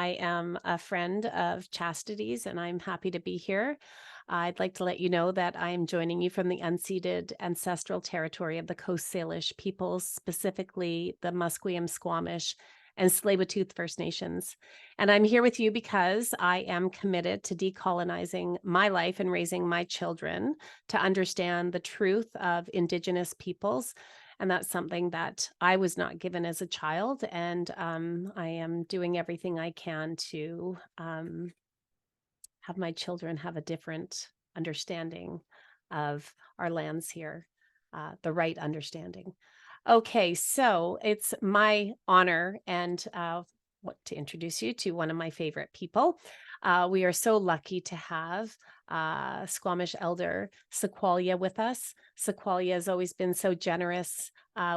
I am a friend of Chastity's and I'm happy to be here. I'd like to let you know that I am joining you from the unceded ancestral territory of the Coast Salish peoples, specifically the Musqueam, Squamish, and Tsleil-Waututh First Nations. And I'm here with you because I am committed to decolonizing my life and raising my children to understand the truth of Indigenous peoples. And that's something that I was not given as a child. And I am doing everything I can to have my children have a different understanding of our lands here, the right understanding. Okay, so it's my honor and to introduce you to one of my favorite people. We are so lucky to have Squamish elder Sequoia with us. Sequoia has always been so generous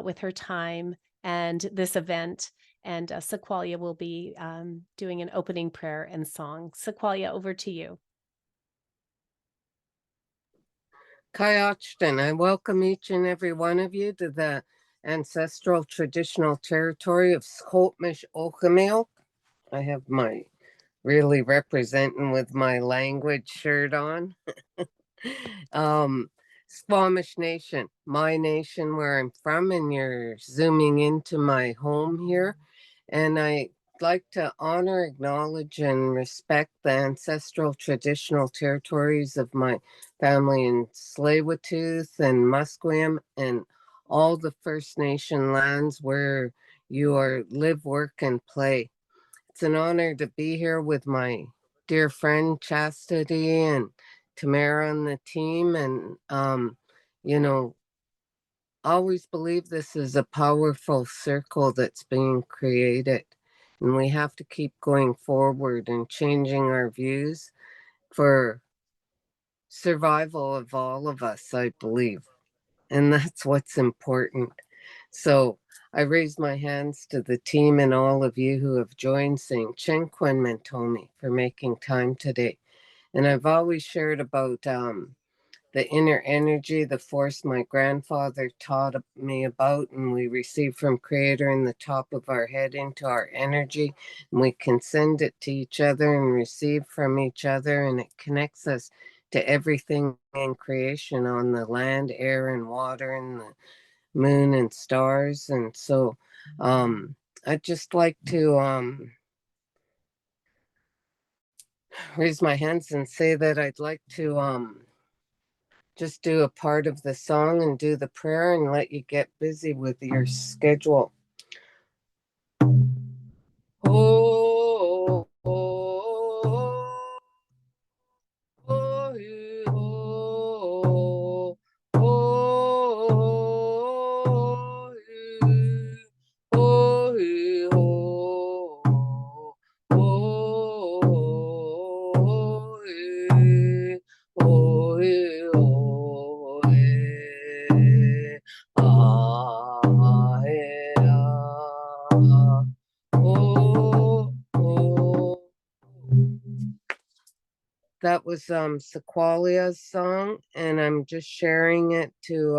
with her time and this event. And Sequoia will be doing an opening prayer and song. Sequoia, over to you. Tsilhqot'in, I welcome each and every one of you to the ancestral traditional territory of Squamish Okamil. I have my really representing with my language shirt on. Squamish Nation, my nation where I'm from, and you're zooming into my home here. And I like to honor, acknowledge, and respect the ancestral traditional territories of my family in Tsleil-Waututh and Musqueam and all the First Nation lands where you are live, work, and play. It's an honor to be here with my dear friend Chastity and Tamara on the team. And, you know, always believe this is a powerful circle that's being created. And we have to keep going forward and changing our views for survival of all of us, I believe. And that's what's important. So I raise my hands to the team and all of you who have joined, saying Chenquen Mentomi for making time today. And I've always shared about the inner energy, the force my grandfather taught me about, and we receive from Creator in the top of our head into our energy, and we can send it to each other and receive from each other, and it connects us to everything in creation on the land, air, and water, and the moon and stars. And so I'd just like to raise my hands and say that I'd like to just do a part of the song and do the prayer and let you get busy with your schedule. Oh, oh, oh, oh, oh, oh, that was Sequalia's song, and I'm just sharing it to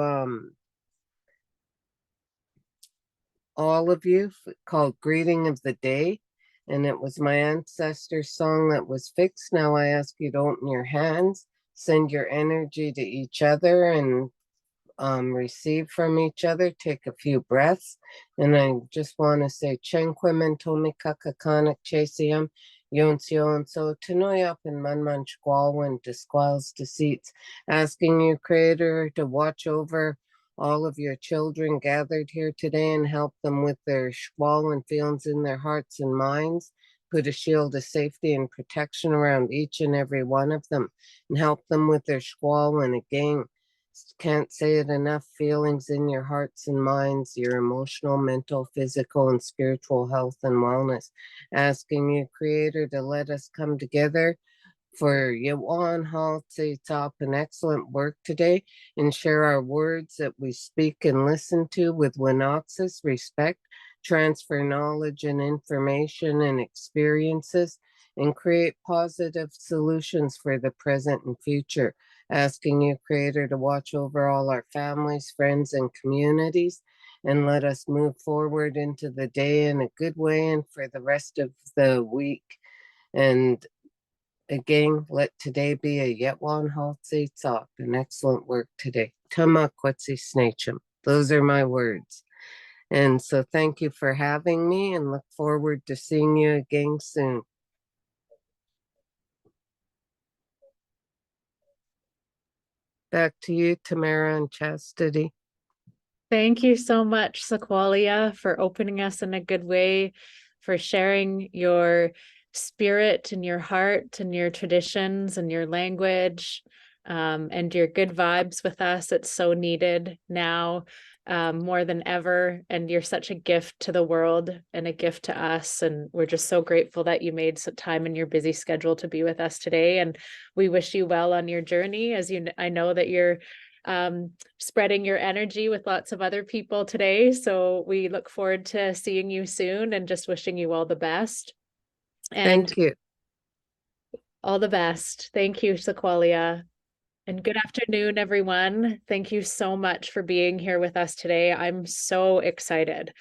all of you, called Greeting of the Day. And it was my ancestor's song that was fixed. Now I ask you to open your hands, send your energy to each other, and receive from each other. Take a few breaths. And I just want to say, Chenquemen tomi kakakanak chasium, yon so tanoyap and manman squalwin disquals deceits, asking you, Creator, to watch over all of your children gathered here today and help them with their squalwin feelings in their hearts and minds. Put a shield of safety and protection around each and every one of them and help them with their squalwin again. Can't say it enough, feelings in your hearts and minds, your emotional, mental, physical, and spiritual health and wellness. Asking you, Creator, to let us come together for Yawan Haltse Top an excellent work today and share our words that we speak and listen to with Winoxis, respect, transfer knowledge and information and experiences, and create positive solutions for the present and future. Asking you, Creator, to watch over all our families, friends, and communities, and let us move forward into the day in a good way and for the rest of the week. And again, let today be a Yetwan Haltzitzop, an excellent work today. Tla'ammin. Those are my words. And so thank you for having me, and look forward to seeing you again soon. Back to you, Tamara and Chastity. Thank you so much, Sequoia, for opening us in a good way, for sharing your spirit and your heart and your traditions and your language, and your good vibes with us. It's so needed now, more than ever. And you're such a gift to the world and a gift to us. And we're just so grateful that you made some time in your busy schedule to be with us today. And we wish you well on your journey. I know that you're spreading your energy with lots of other people today. So we look forward to seeing you soon and just wishing you all the best. And thank you. All the best. Thank you, Sequoia. And good afternoon, everyone. Thank you so much for being here with us today. I'm so excited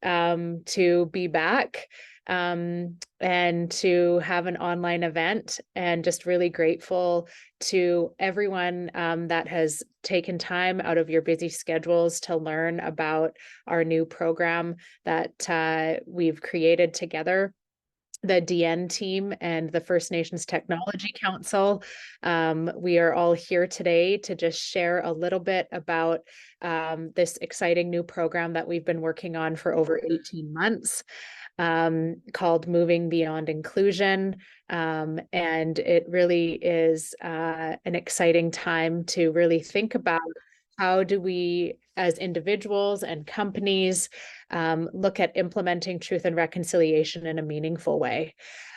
to be back and to have an online event, and just really grateful to everyone that has taken time out of your busy schedules to learn about our new program that we've created together. The Deyen team and the First Nations Technology Council. We are all here today to just share a little bit about this exciting new program that we've been working on for over 18 months. Called Moving Beyond Inclusion. And it really is an exciting time to really think about how do we, as individuals and companies, look at implementing truth and reconciliation in a meaningful way.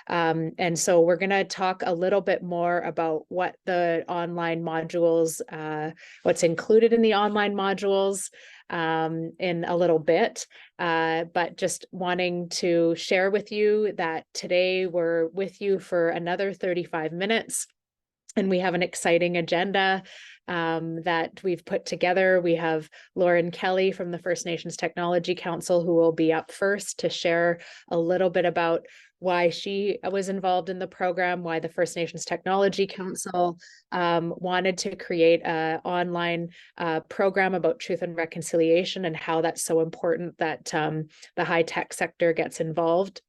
And so we're going to talk a little bit more about what the online modules, what's included in the online modules in a little bit. But just wanting to share with you that today we're with you for another 35 minutes. And we have an exciting agenda that we've put together. We have Lauren Kelly from the First Nations Technology Council, who will be up first to share a little bit about why she was involved in the program, why the First Nations Technology Council wanted to create an online program about truth and reconciliation, and how that's so important that the high-tech sector gets involved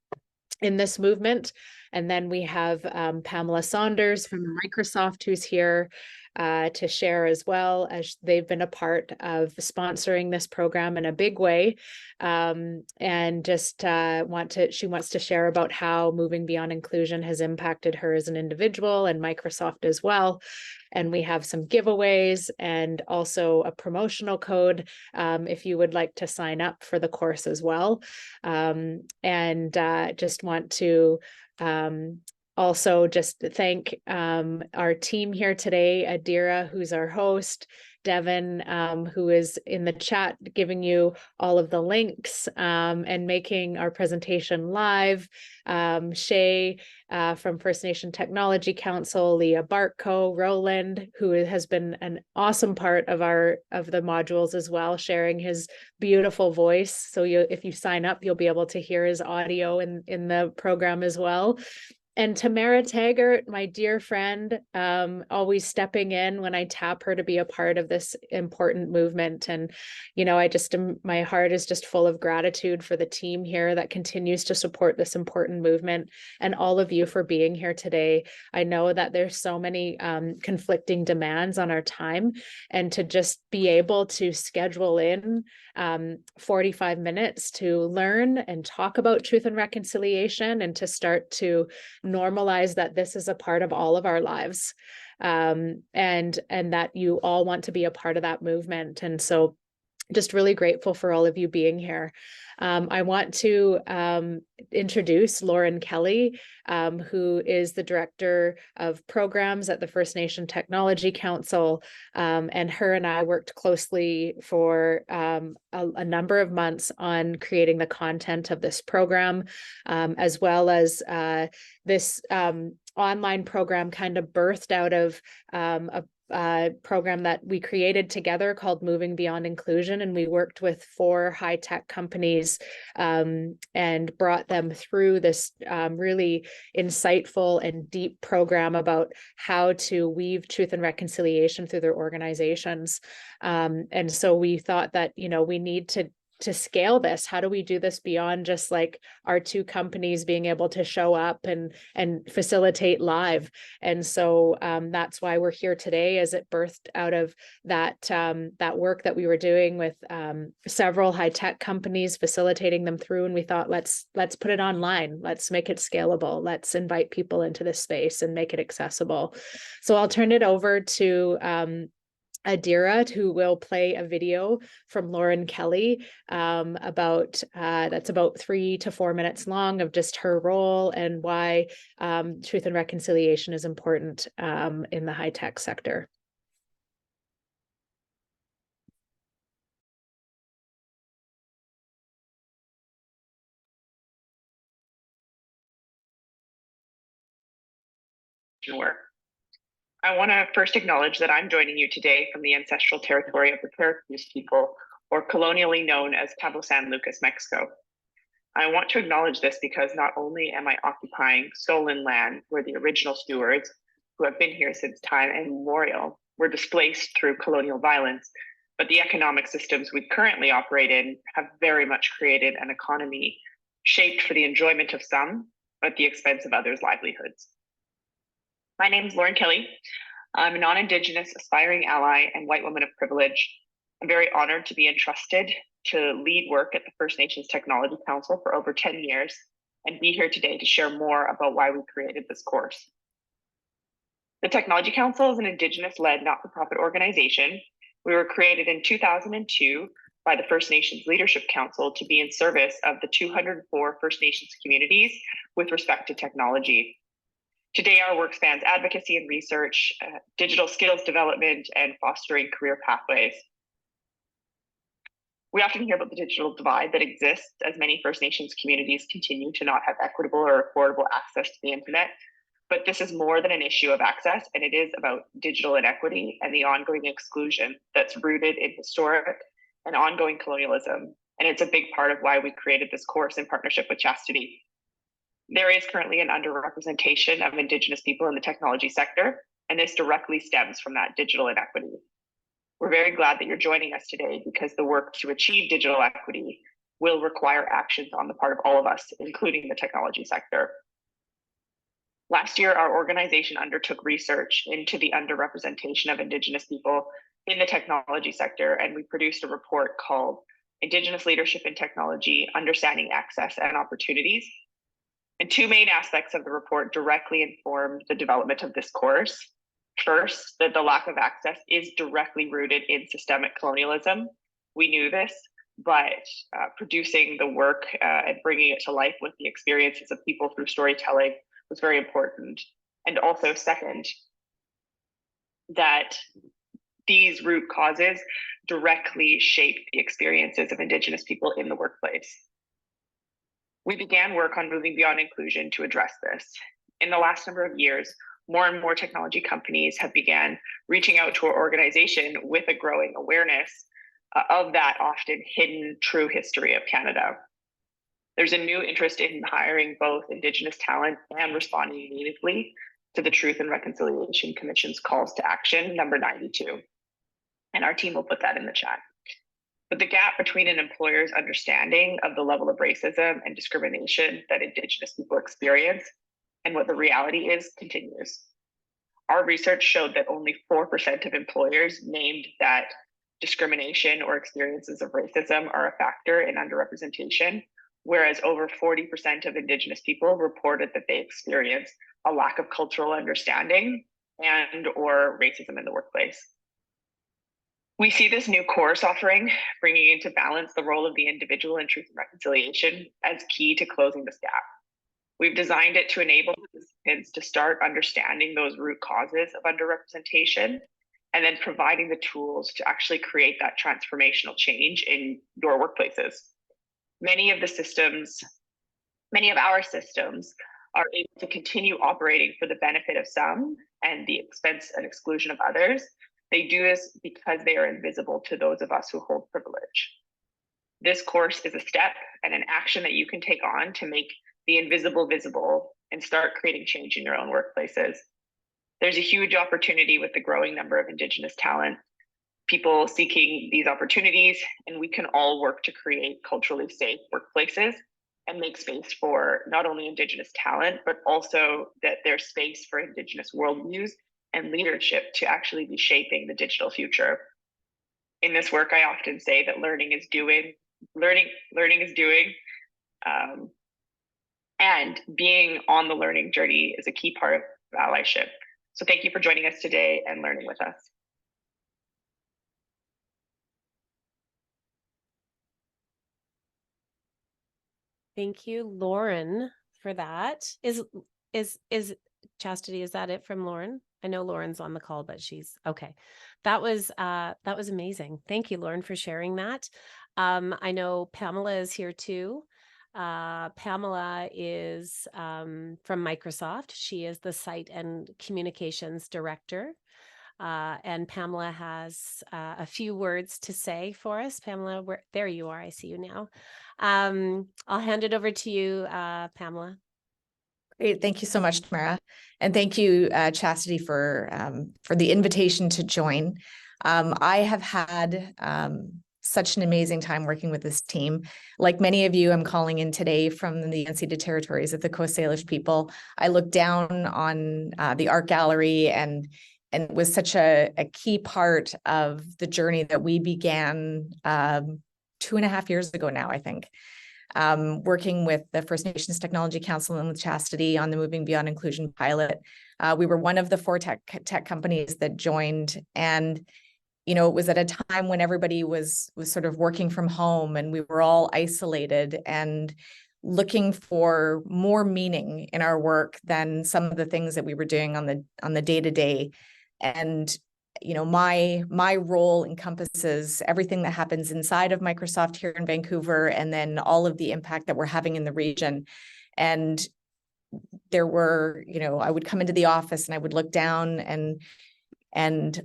in this movement. And then we have Pamela Saunders from Microsoft, who's here to share as well, as they've been a part of sponsoring this program in a big way. And just she wants to share about how moving beyond inclusion has impacted her as an individual, and Microsoft as well. And we have some giveaways and also a promotional code if you would like to sign up for the course as well. And just want to also just thank our team here today, Adira, who's our host, Devin, who is in the chat giving you all of the links and making our presentation live, Shay from First Nation Technology Council, Leah Bartko, Roland, who has been an awesome part of the modules as well, sharing his beautiful voice. So if you sign up, you'll be able to hear his audio in the program as well. And Tamara Taggart, my dear friend, always stepping in when I tap her to be a part of this important movement. And, my heart is just full of gratitude for the team here that continues to support this important movement, and all of you for being here today. I know that there's so many conflicting demands on our time, and to just be able to schedule in 45 minutes to learn and talk about truth and reconciliation, and to start to normalize that this is a part of all of our lives, and that you all want to be a part of that movement. And so just really grateful for all of you being here. I want to introduce Lauren Kelly, who is the Director of Programs at the First Nation Technology Council. And her and I worked closely for a number of months on creating the content of this program, as well as this online program kind of birthed out of program that we created together called Moving Beyond Inclusion. And we worked with 4 high-tech companies and brought them through this really insightful and deep program about how to weave truth and reconciliation through their organizations. And so we thought that, we need to scale this. How do we do this beyond just like our 2 companies being able to show up and facilitate live? And so that's why we're here today, as it birthed out of that that work that we were doing with several high-tech companies, facilitating them through. And we thought, let's put it online. Let's make it scalable. Let's invite people into this space and make it accessible. So I'll turn it over to Adira, who will play a video from Lauren Kelly that's about 3 to 4 minutes long, of just her role and why truth and reconciliation is important in the high-tech sector. Sure. I want to first acknowledge that I'm joining you today from the ancestral territory of the Indigenous people, or colonially known as Cabo San Lucas, Mexico. I want to acknowledge this because not only am I occupying stolen land where the original stewards, who have been here since time immemorial, were displaced through colonial violence, but the economic systems we currently operate in have very much created an economy shaped for the enjoyment of some, but at the expense of others' livelihoods. My name is Lauren Kelly. I'm a non-Indigenous aspiring ally and white woman of privilege. I'm very honored to be entrusted to lead work at the First Nations Technology Council for over 10 years and be here today to share more about why we created this course. The Technology Council is an Indigenous-led not-for-profit organization. We were created in 2002 by the First Nations Leadership Council to be in service of the 204 First Nations communities with respect to technology. Today, our work spans advocacy and research, digital skills development, and fostering career pathways. We often hear about the digital divide that exists as many First Nations communities continue to not have equitable or affordable access to the internet. But this is more than an issue of access, and it is about digital inequity and the ongoing exclusion that's rooted in historic and ongoing colonialism. And it's a big part of why we created this course in partnership with Chastity. There is currently an underrepresentation of Indigenous people in the technology sector, and this directly stems from that digital inequity. We're very glad that you're joining us today because the work to achieve digital equity will require actions on the part of all of us, including the technology sector. Last year, our organization undertook research into the underrepresentation of Indigenous people in the technology sector, and we produced a report called Indigenous Leadership in Technology, Understanding Access and Opportunities. And 2 main aspects of the report directly informed the development of this course. First, that the lack of access is directly rooted in systemic colonialism. We knew this, but producing the work and bringing it to life with the experiences of people through storytelling was very important. And also, second, that these root causes directly shape the experiences of Indigenous people in the workplace. We began work on moving beyond inclusion to address this. In the last number of years, more and more technology companies have began reaching out to our organization with a growing awareness of that often hidden true history of Canada. There's a new interest in hiring both Indigenous talent and responding meaningfully to the Truth and Reconciliation Commission's calls to action, number 92. And our team will put that in the chat. But the gap between an employer's understanding of the level of racism and discrimination that Indigenous people experience and what the reality is continues. Our research showed that only 4% of employers named that discrimination or experiences of racism are a factor in underrepresentation, whereas over 40% of Indigenous people reported that they experience a lack of cultural understanding and or racism in the workplace. We see this new course offering bringing into balance the role of the individual in truth and reconciliation as key to closing this gap. We've designed it to enable participants to start understanding those root causes of underrepresentation and then providing the tools to actually create that transformational change in your workplaces. Many of our systems are able to continue operating for the benefit of some and the expense and exclusion of others, they do this because they are invisible to those of us who hold privilege. This course is a step and an action that you can take on to make the invisible visible and start creating change in your own workplaces. There's a huge opportunity with the growing number of Indigenous talent, people seeking these opportunities, and we can all work to create culturally safe workplaces and make space for not only Indigenous talent, but also that there's space for Indigenous worldviews and leadership to actually be shaping the digital future. In this work, I often say that learning is doing, and being on the learning journey is a key part of allyship. So thank you for joining us today and learning with us. Thank you, Lauren, for that. Is Chastity, is that it from Lauren? I know Lauren's on the call, but she's okay. That was amazing. Thank you, Lauren, for sharing that. I know Pamela is here too. Pamela is from Microsoft. She is the Site and Communications Director. And Pamela has a few words to say for us. Pamela, there you are. I see you now. I'll hand it over to you, Pamela. Great. Thank you so much, Tamara. And thank you, Chastity, for the invitation to join. I have had such an amazing time working with this team. Like many of you, I'm calling in today from the unceded territories of the Coast Salish people. I looked down on the art gallery and it was such a key part of the journey that we began 2.5 years ago now, I think. Working with the First Nations Technology Council and with Chastity on the Moving Beyond Inclusion pilot. We were one of the 4 tech companies that joined, and it was at a time when everybody was sort of working from home and we were all isolated and looking for more meaning in our work than some of the things that we were doing on the day-to-day. And my role encompasses everything that happens inside of Microsoft here in Vancouver, and then all of the impact that we're having in the region. And there were, I would come into the office and I would look down and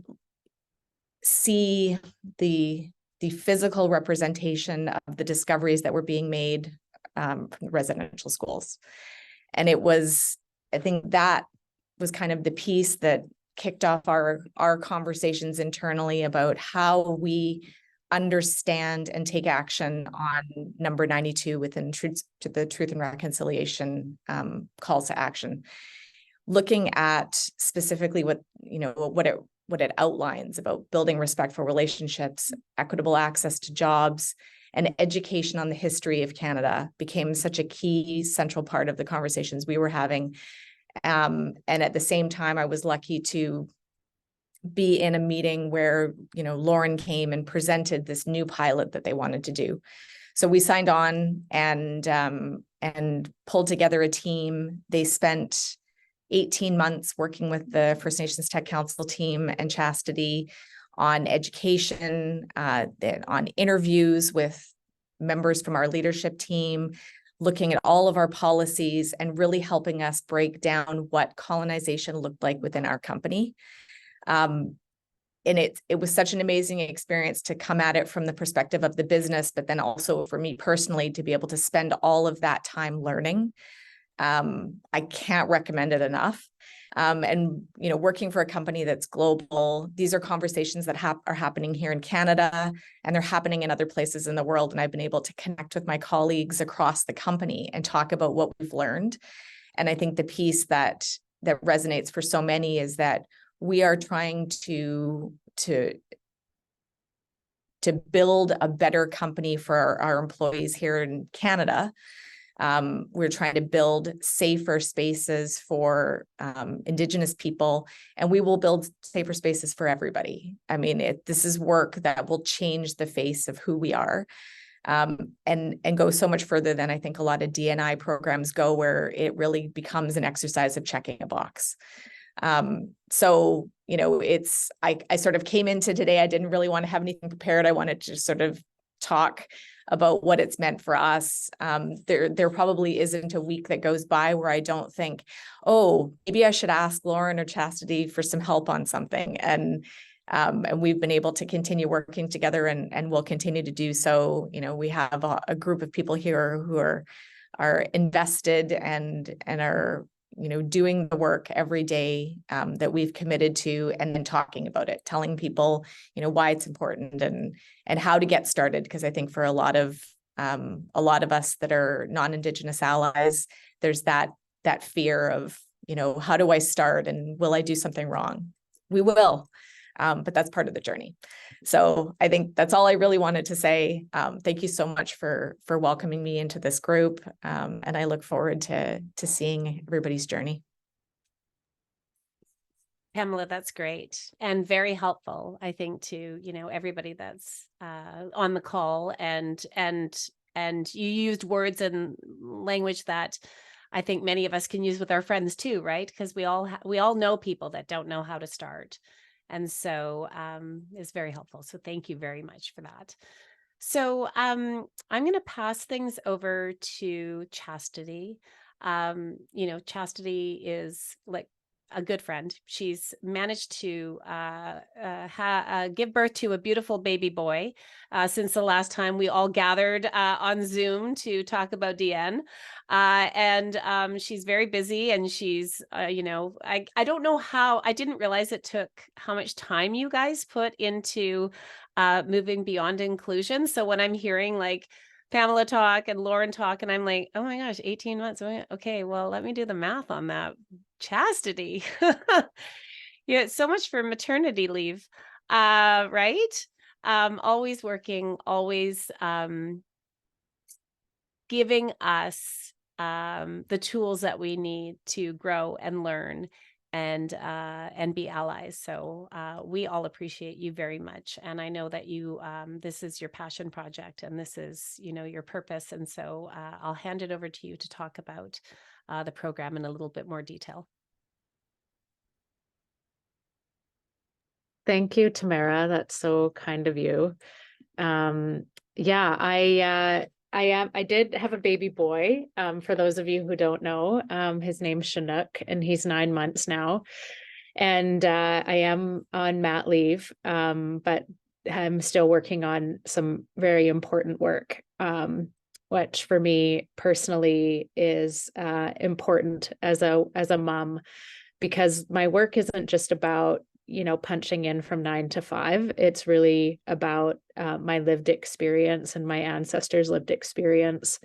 see the physical representation of the discoveries that were being made from the residential schools. And I think that was kind of the piece that kicked off our conversations internally about how we understand and take action on number 92 within the Truth and Reconciliation calls to action. Looking at specifically what it outlines about building respectful relationships, equitable access to jobs, and education on the history of Canada became such a key central part of the conversations we were having. And at the same time, I was lucky to be in a meeting where, Lauren came and presented this new pilot that they wanted to do. So we signed on and pulled together a team. They spent 18 months working with the First Nations Tech Council team and Chastity on education, on interviews with members from our leadership team, looking at all of our policies and really helping us break down what colonization looked like within our company. And it was such an amazing experience to come at it from the perspective of the business, but then also for me personally to be able to spend all of that time learning. I can't recommend it enough. And working for a company that's global, these are conversations that are happening here in Canada, and they're happening in other places in the world. And I've been able to connect with my colleagues across the company and talk about what we've learned. And I think the piece that resonates for so many is that we are trying to build a better company for our employees here in Canada. We're trying to build safer spaces for Indigenous people, and we will build safer spaces for everybody. I mean, this is work that will change the face of who we are, and go so much further than I think a lot of D&I programs go, where it really becomes an exercise of checking a box. So, I sort of came into today, I didn't really want to have anything prepared. I wanted to sort of talk about what it's meant for us. There probably isn't a week that goes by where I don't think, oh, maybe I should ask Lauren or Chastity for some help on something. And we've been able to continue working together, and we'll continue to do so. You know, we have a group of people here who are invested and are, you know, doing the work every day that we've committed to, and then talking about it, telling people, you know, why it's important and how to get started. Because I think for a lot of us that are non-Indigenous allies, there's that fear of, you know, how do I start, and will I do something wrong? We will. But that's part of the journey. So I think that's all I really wanted to say. Thank you so much for welcoming me into this group. And I look forward to seeing everybody's journey. Pamela, that's great and very helpful, I think, to, you know, everybody that's on the call, and you used words and language that I think many of us can use with our friends too, right? Because we all know people that don't know how to start. And so it's very helpful. So thank you very much for that. So I'm going to pass things over to Chastity. You know, Chastity is like a good friend. She's managed to give birth to a beautiful baby boy since the last time we all gathered on Zoom to talk about Deyen. And she's very busy, and she's, you know, I don't know how, I didn't realize it took how much time you guys put into moving beyond inclusion. So when I'm hearing like Pamela talk and Lauren talk, and I'm like, oh my gosh, 18 months. Okay, well, let me do the math on that. Chastity. Yeah, so much for maternity leave, right? Always working, always giving us the tools that we need to grow and learn and be allies. So we all appreciate you very much. And I know that you, this is your passion project, and this is, you know, your purpose. And so I'll hand it over to you to talk about the program in a little bit more detail. Thank you, Tamara. That's so kind of you. Yeah, I did have a baby boy. For those of you who don't know, his name's Chinook, and he's 9 months now. And I am on mat leave, but I'm still working on some very important work, which for me personally is important as a mom, because my work isn't just about, you know, punching in from 9 to 5. It's really about my lived experience and my ancestors' lived experience,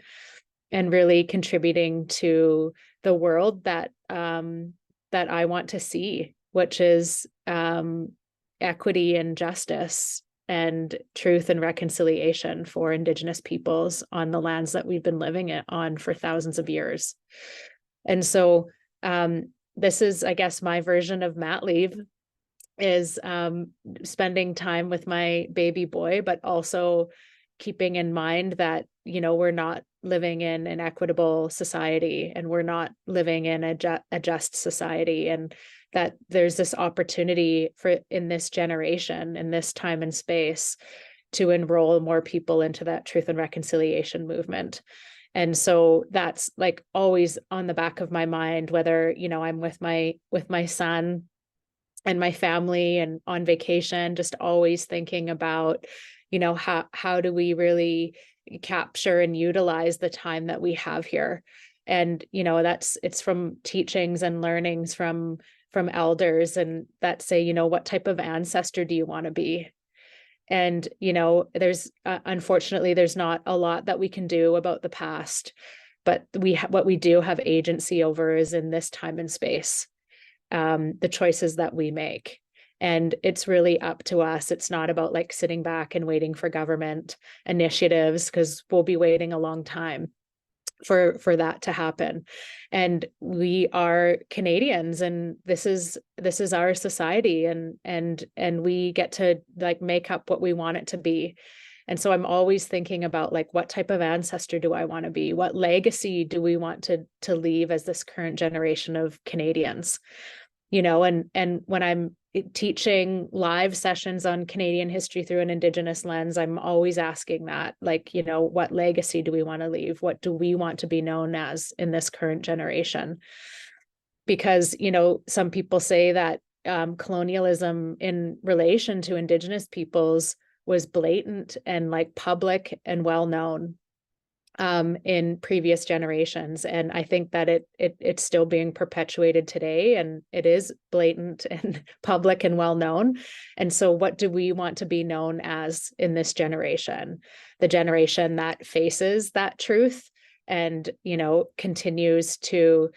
and really contributing to the world that that I want to see, which is equity and justice and truth and reconciliation for Indigenous peoples on the lands that we've been living on for thousands of years. And so this is, I guess, my version of mat leave, is spending time with my baby boy, but also keeping in mind that, you know, we're not living in an equitable society, and we're not living in a just society, and that there's this opportunity for, in this generation, in this time and space, to enroll more people into that truth and reconciliation movement. And so that's like always on the back of my mind, whether, you know, I'm with my son and my family and on vacation, just always thinking about, you know, how do we really capture and utilize the time that we have here. And, you know, it's from teachings and learnings from elders, and that say, you know, what type of ancestor do you want to be? And, you know, there's unfortunately, there's not a lot that we can do about the past, but what we do have agency over is in this time and space. The choices that we make. And it's really up to us. It's not about like sitting back and waiting for government initiatives, because we'll be waiting a long time for that to happen. And we are Canadians, and this is our society, and we get to like make up what we want it to be. And so I'm always thinking about like, what type of ancestor do I want to be? What legacy do we want to leave as this current generation of Canadians? You know, and when I'm teaching live sessions on Canadian history through an Indigenous lens, I'm always asking that, like, you know, what legacy do we want to leave? What do we want to be known as in this current generation? Because, you know, some people say that colonialism in relation to Indigenous peoples was blatant and like public and well known in previous generations. And I think that it's still being perpetuated today, and it is blatant and public and well known. And so what do we want to be known as in this generation? The generation that faces that truth and, you know, continues to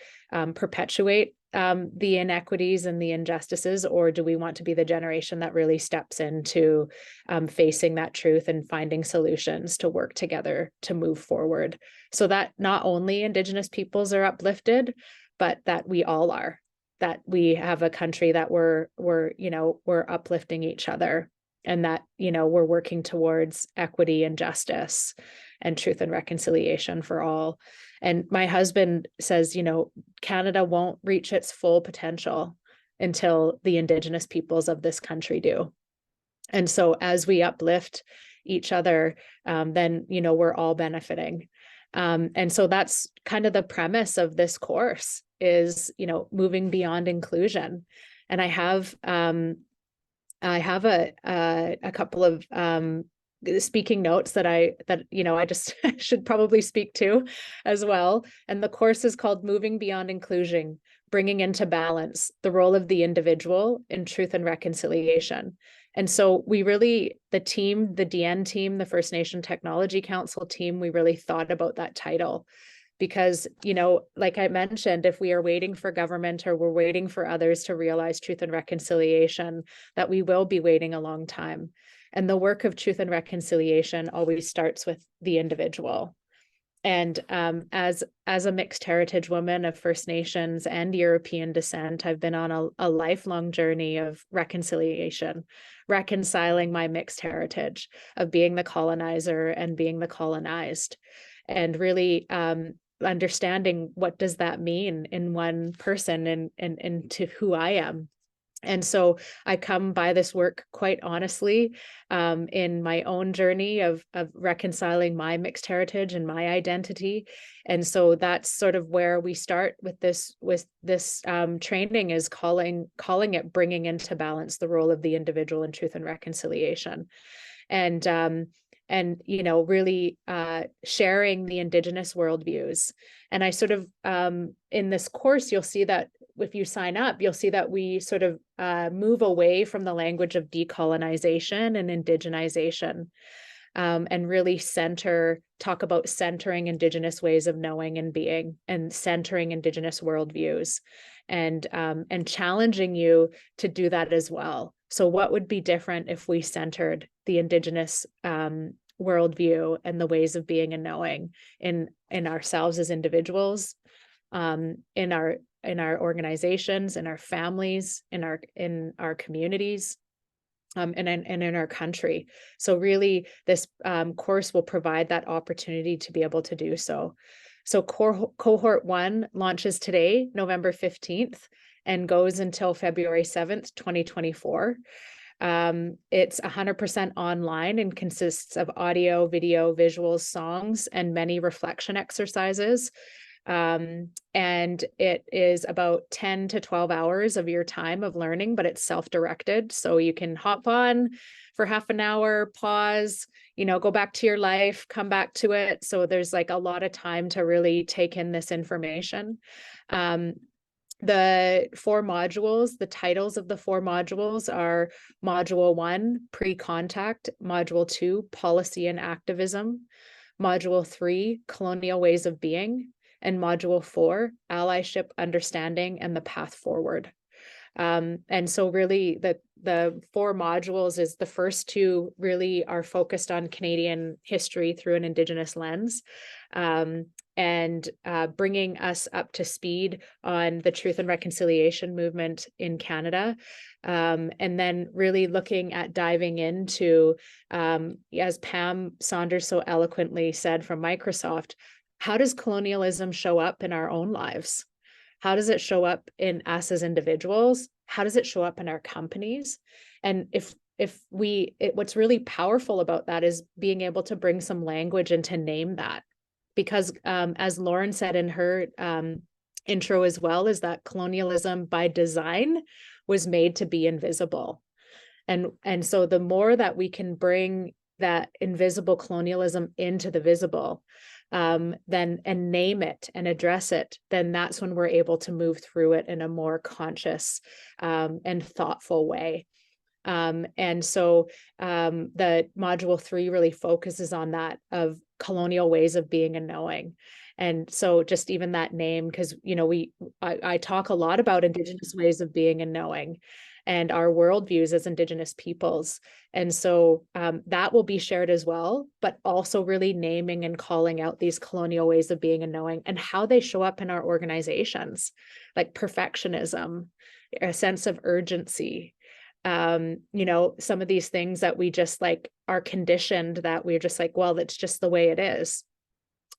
perpetuate the inequities and the injustices, or do we want to be the generation that really steps into facing that truth and finding solutions to work together to move forward, so that not only Indigenous peoples are uplifted, but that we all are, that we have a country that we're uplifting each other, and that, you know, we're working towards equity and justice and truth and reconciliation for all. And my husband says, you know, Canada won't reach its full potential until the Indigenous peoples of this country do. And so as we uplift each other, then, you know, we're all benefiting. And so that's kind of the premise of this course is, you know, moving beyond inclusion. And I have a couple of speaking notes that you know I just should probably speak to as well. And the course is called Moving Beyond Inclusion, Bringing into Balance the Role of the Individual in Truth and Reconciliation. And so we really, the Deyen team, the First Nation Technology Council team, we really thought about that title. Because, you know, like I mentioned, if we are waiting for government or we're waiting for others to realize truth and reconciliation, that we will be waiting a long time. And the work of truth and reconciliation always starts with the individual. And as a mixed heritage woman of First Nations and European descent, I've been on a lifelong journey of reconciliation, reconciling my mixed heritage of being the colonizer and being the colonized, and really understanding what does that mean in one person and to who I am. And so I come by this work quite honestly in my own journey of reconciling my mixed heritage and my identity. And so that's sort of where we start with this training, is calling it Bringing into Balance the Role of the Individual in Truth and Reconciliation. And you know, really sharing the Indigenous worldviews. And I sort of, in this course, you'll see that if you sign up, you'll see that we sort of move away from the language of decolonization and indigenization, and really talk about centering Indigenous ways of knowing and being, and centering Indigenous worldviews, and challenging you to do that as well. So what would be different if we centered the Indigenous worldview and the ways of being and knowing in ourselves as individuals, in our organizations, in our families, in our communities, and in our country. So really, this course will provide that opportunity to be able to do so. So cohort 1 launches today, November 15th, and goes until February 7th, 2024. It's 100% online and consists of audio, video, visuals, songs, and many reflection exercises. And it is about 10 to 12 hours of your time of learning, but it's self-directed. So you can hop on for half an hour, pause, you know, go back to your life, come back to it. So there's like a lot of time to really take in this information. The 4 modules, the titles of the 4 modules are Module 1, Pre-Contact, Module 2, Policy and Activism, Module 3, Colonial Ways of Being, and Module 4, Allyship, Understanding, and the Path Forward. And so really the 4 modules is the first 2 really are focused on Canadian history through an Indigenous lens, and bringing us up to speed on the truth and reconciliation movement in Canada. And then really looking at diving into, as Pam Saunders so eloquently said from Microsoft, how does colonialism show up in our own lives? How does it show up in us as individuals? how does it show up in our companies? And what's really powerful about that is being able to bring some language and to name that. Because as Lauren said in her intro as well, is that colonialism by design was made to be invisible. And so the more that we can bring that invisible colonialism into the visible, then and name it and address it, then that's when we're able to move through it in a more conscious and thoughtful way. And so the module 3 really focuses on that, of colonial ways of being and knowing. And so just even that name, because, you know, I talk a lot about Indigenous ways of being and knowing, and our worldviews as Indigenous peoples. And so that will be shared as well, but also really naming and calling out these colonial ways of being and knowing and how they show up in our organizations, like perfectionism, a sense of urgency, you know, some of these things that we just like are conditioned, that we're just like, well, that's just the way it is.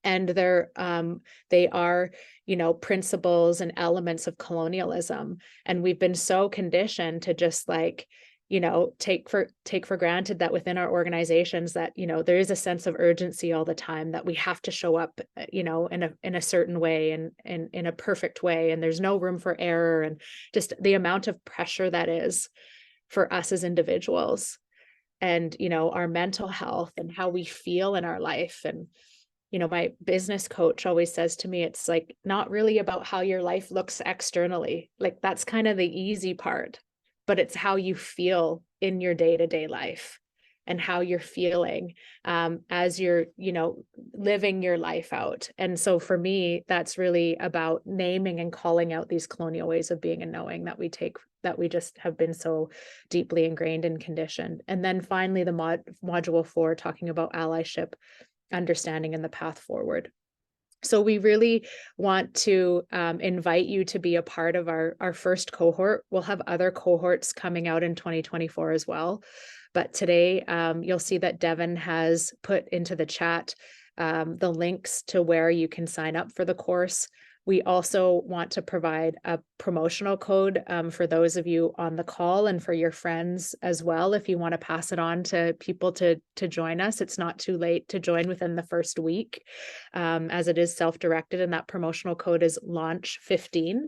And they are, you know, principles and elements of colonialism. And we've been so conditioned to just like, you know, take for granted that within our organizations that, you know, there is a sense of urgency all the time, that we have to show up, you know, in a certain way and in a perfect way. And there's no room for error, and just the amount of pressure that is for us as individuals, and, you know, our mental health and how we feel in our life. And, you know, my business coach always says to me, it's like not really about how your life looks externally. Like that's kind of the easy part, but it's how you feel in your day-to-day life and how you're feeling as you're, you know, living your life out. And so for me, that's really about naming and calling out these colonial ways of being and knowing that we just have been so deeply ingrained and conditioned. And then finally, the module 4, talking about allyship, understanding, and the path forward. So we really want to invite you to be a part of our first cohort. We'll have other cohorts coming out in 2024 as well. But today you'll see that Devin has put into the chat the links to where you can sign up for the course. We also want to provide a promotional code for those of you on the call, and for your friends as well. If you want to pass it on to people to join us, it's not too late to join within the first week, as it is self-directed, and that promotional code is launch15.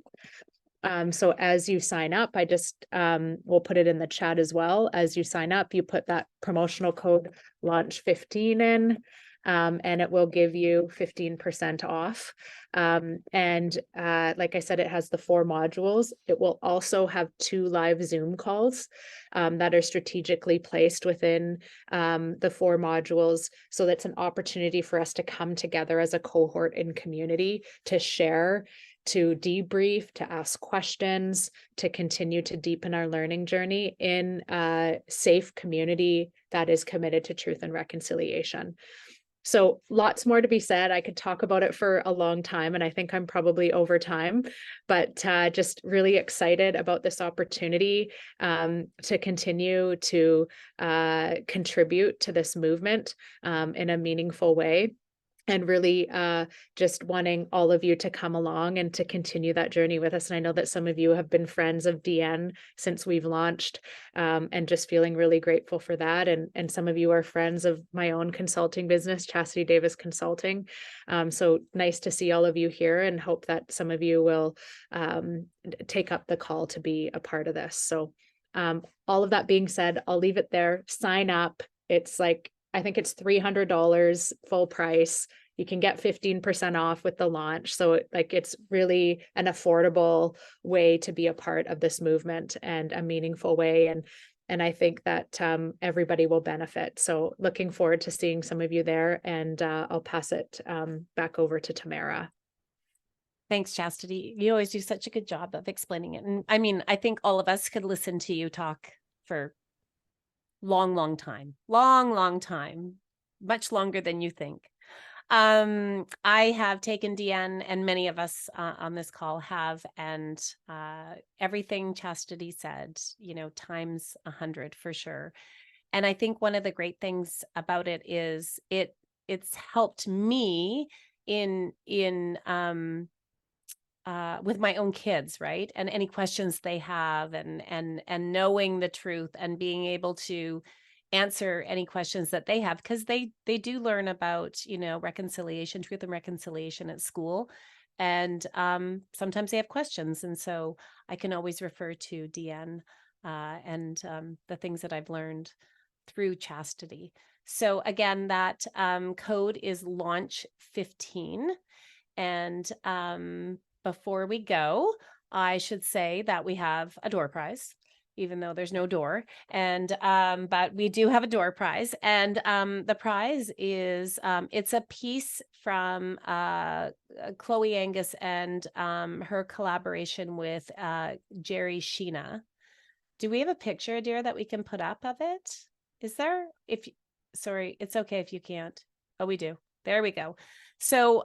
So as you sign up, I just we'll put it in the chat as well. As you sign up, you put that promotional code launch15 in. And it will give you 15% off. And like I said, it has the 4 modules. It will also have 2 live Zoom calls that are strategically placed within the 4 modules. So that's an opportunity for us to come together as a cohort in community, to share, to debrief, to ask questions, to continue to deepen our learning journey in a safe community that is committed to truth and reconciliation. So lots more to be said. I could talk about it for a long time, and I think I'm probably over time, but just really excited about this opportunity to continue to contribute to this movement in a meaningful way. And really just wanting all of you to come along and to continue that journey with us. And I know that some of you have been friends of Deyen since we've launched, and just feeling really grateful for that. And some of you are friends of my own consulting business, Chastity Davis Consulting. So nice to see all of you here, and hope that some of you will take up the call to be a part of this. So all of that being said, I'll leave it there. Sign up. It's like, I think it's $300 full price. You can get 15% off with the launch. So it's really an affordable way to be a part of this movement, and a meaningful way. And I think that everybody will benefit. So looking forward to seeing some of you there, and I'll pass it back over to Tamara. Thanks, Chastity. You always do such a good job of explaining it. And I mean, I think all of us could listen to you talk for long time, much longer than you think. I have taken Deyen, and many of us on this call have, and everything Chastity said, you know, times 100 for sure. And I think one of the great things about it is it's helped me in with my own kids, right? And any questions they have, and knowing the truth and being able to answer any questions that they have, because they do learn about, you know, reconciliation, truth and reconciliation at school. And sometimes they have questions. And so I can always refer to Deyen and the things that I've learned through Chastity. So again, that code is launch 15. And before we go, I should say that we have a door prize, even though there's no door. And but we do have a door prize. And the prize is it's a piece from Chloe Angus and her collaboration with Jerry Sheena. Do we have a picture, Adira, that we can put up of it? Is there? Sorry, it's okay if you can't. Oh, we do. There we go. So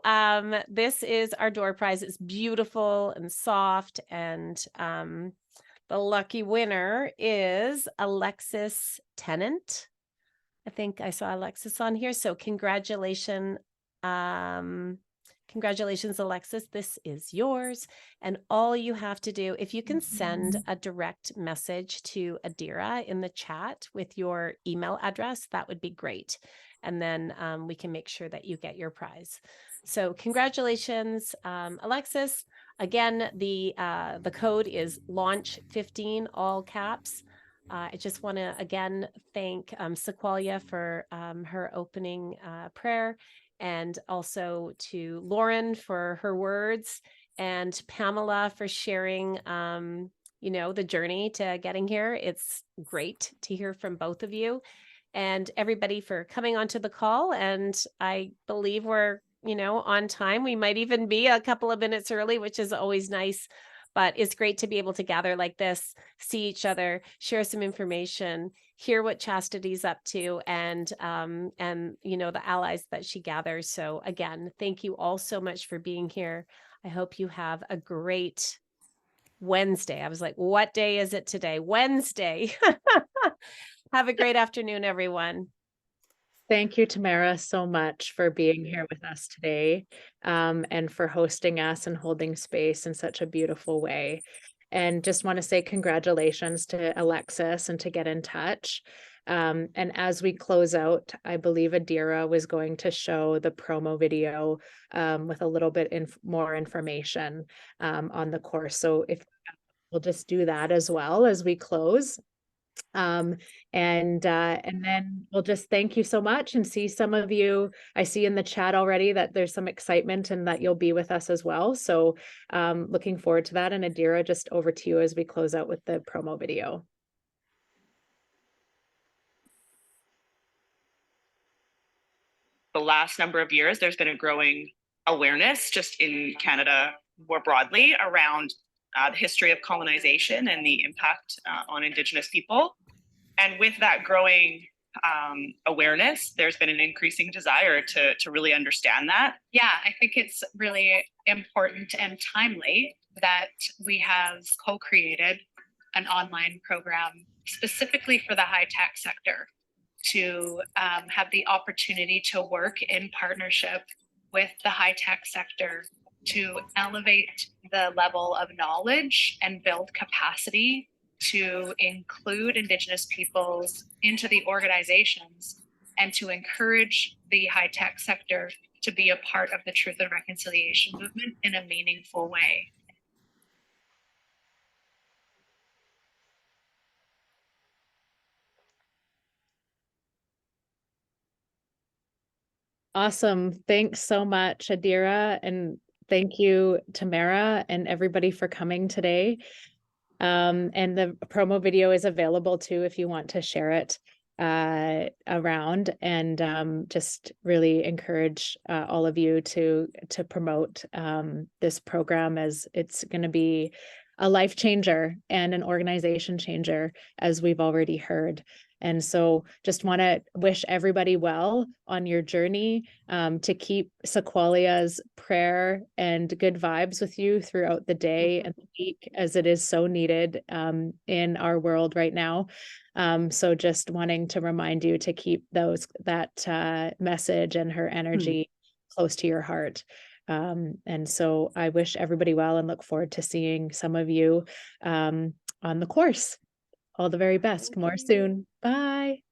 this is our door prize. It's beautiful and soft. And the lucky winner is Alexis Tennant. I think I saw Alexis on here. So congratulations. Congratulations, Alexis. This is yours. And all you have to do, if you can send a direct message to Adira in the chat with your email address, that would be great. And then we can make sure that you get your prize. So congratulations, Alexis. Again, the code is launch15, all caps. I just want to again thank Sequoia for her opening prayer, and also to Lauren for her words, and Pamela for sharing you know, the journey to getting here. It's great to hear from both of you, and everybody for coming onto the call. And I believe we're, you know, on time. We might even be a couple of minutes early, which is always nice. But it's great to be able to gather like this, see each other, share some information, hear what Chastity's up to, and you know, the allies that she gathers. So again, thank you all so much for being here. I hope you have a great Wednesday. I was like, what day is it today? Wednesday. Have a great afternoon, everyone. Thank you, Tamara, so much for being here with us today, and for hosting us and holding space in such a beautiful way. And just want to say congratulations to Alexis and to get in touch. And as we close out, I believe Adira was going to show the promo video with a little bit more information on the course. So if we'll just do that as well as we close. And then we'll just thank you so much and see some of you. I see in the chat already that there's some excitement and that you'll be with us as well. So looking forward to that. And Adira, just over to you as we close out with the promo video. The last number of years, there's been a growing awareness just in Canada more broadly around the history of colonization and the impact on Indigenous people. And with that growing awareness, there's been an increasing desire to really understand that. Yeah, I think it's really important and timely that we have co-created an online program specifically for the high-tech sector to have the opportunity to work in partnership with the high-tech sector to elevate the level of knowledge and build capacity to include Indigenous peoples into the organizations and to encourage the high-tech sector to be a part of the truth and reconciliation movement in a meaningful way. Awesome. Thanks so much, Adira. And thank you, Tamara, and everybody for coming today. And the promo video is available too if you want to share it around, and just really encourage all of you to promote this program, as it's going to be a life changer and an organization changer, as we've already heard. And so just want to wish everybody well on your journey, to keep Sequoia's prayer and good vibes with you throughout the day and the week, as it is so needed in our world right now. So just wanting to remind you to keep that message and her energy close to your heart. And so I wish everybody well and look forward to seeing some of you on the course. All the very best. More soon. Bye.